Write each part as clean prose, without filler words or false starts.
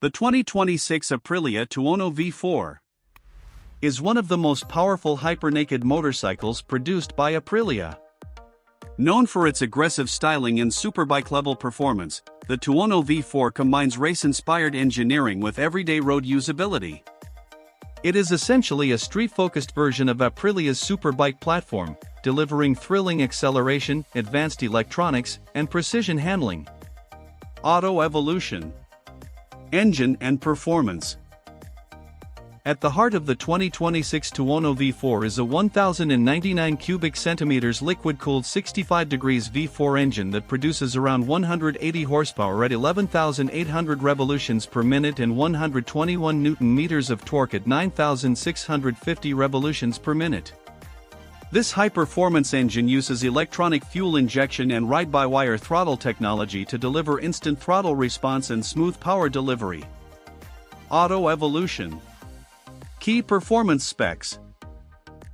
The 2026 Aprilia Tuono V4 is one of the most powerful hyper-naked motorcycles produced by Aprilia. Known for its aggressive styling and superbike-level performance, the Tuono V4 combines race-inspired engineering with everyday road usability. It is essentially a street-focused version of Aprilia's Superbike platform, delivering thrilling acceleration, advanced electronics, and precision handling. Auto evolution, engine and performance. At the heart of the 2026 Tuono V4 is a 1,099 cubic centimeters liquid-cooled 65 degrees V4 engine that produces around 180 horsepower at 11,800 revolutions per minute and 121 Newton-meters of torque at 9,650 revolutions per minute. This high-performance engine uses electronic fuel injection and ride-by-wire throttle technology to deliver instant throttle response and smooth power delivery. Auto evolution. Key performance specs.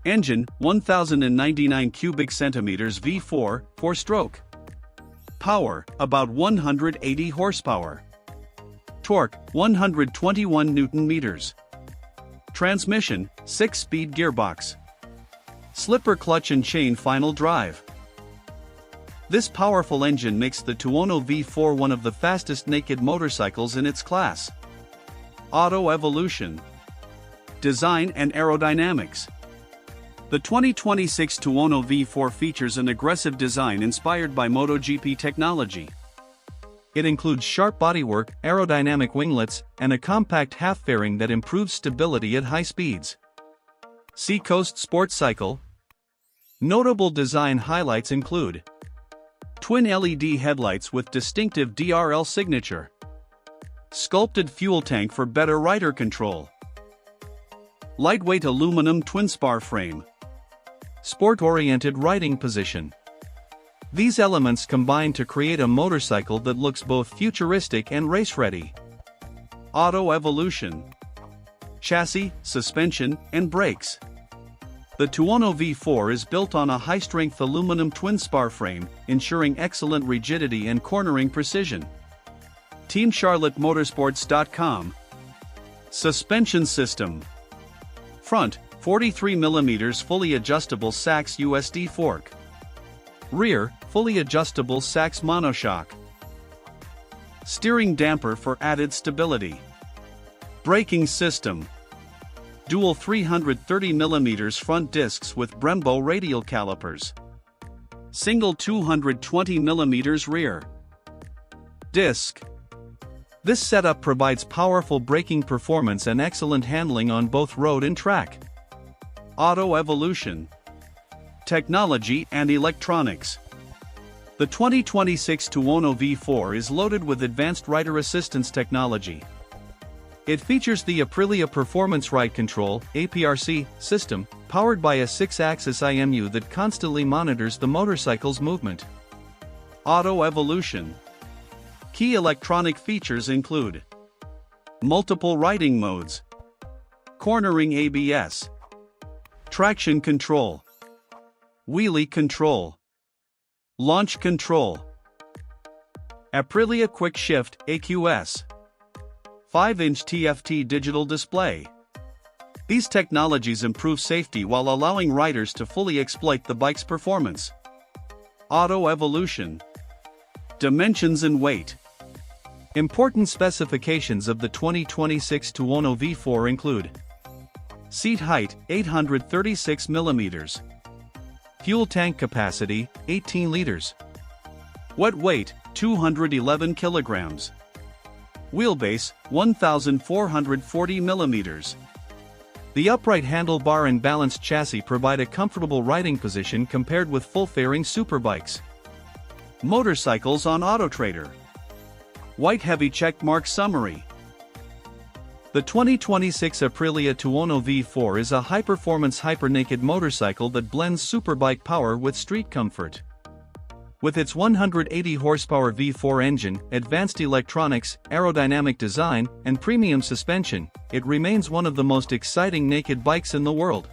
Engine, 1,099 cubic centimeters V4, 4-stroke. Power, about 180 horsepower. Torque, 121 Newton-meters. Transmission, 6-speed gearbox. Slipper clutch and chain final drive. This powerful engine makes the Tuono V4 one of the fastest naked motorcycles in its class. Auto evolution. Design and aerodynamics. The 2026 Tuono V4 features an aggressive design inspired by MotoGP technology. It includes sharp bodywork, aerodynamic winglets, and a compact half-fairing that improves stability at high speeds. Seacoast Sports Cycle. Notable design highlights include twin LED headlights with distinctive DRL signature, sculpted fuel tank for better rider control, lightweight aluminum twin-spar frame, sport-oriented riding position. These elements combine to create a motorcycle that looks both futuristic and race-ready. Auto evolution. Chassis, suspension, and brakes. The Tuono V4 is built on a high-strength aluminum twin-spar frame, ensuring excellent rigidity and cornering precision. TeamCharlotteMotorsports.com. Suspension system. Front, 43mm fully adjustable Sachs USD fork. Rear, fully adjustable Sachs monoshock. Steering damper for added stability. Braking system. Dual 330mm front discs with Brembo radial calipers. Single 220mm rear disc. This setup provides powerful braking performance and excellent handling on both road and track. Auto evolution. Technology and electronics. The 2026 Tuono V4 is loaded with advanced rider assistance technology. It features the Aprilia Performance Ride Control (APRC) system, powered by a 6-axis IMU that constantly monitors the motorcycle's movement. Auto evolution. Key electronic features include multiple riding modes, cornering ABS, traction control, wheelie control, launch control, Aprilia Quick Shift AQS, 5-inch TFT digital display. These technologies improve safety while allowing riders to fully exploit the bike's performance. Auto evolution. Dimensions and weight. Important specifications of the 2026 Tuono V4 include seat height, 836 mm. Fuel tank capacity, 18 liters. Wet weight, 211 kilograms. Wheelbase, 1,440 mm. The upright handlebar and balanced chassis provide a comfortable riding position compared with full-fairing superbikes. Motorcycles on AutoTrader. White heavy checkmark summary. The 2026 Aprilia Tuono V4 is a high-performance hyper-naked motorcycle that blends superbike power with street comfort. With its 180 horsepower V4 engine, advanced electronics, aerodynamic design, and premium suspension, it remains one of the most exciting naked bikes in the world.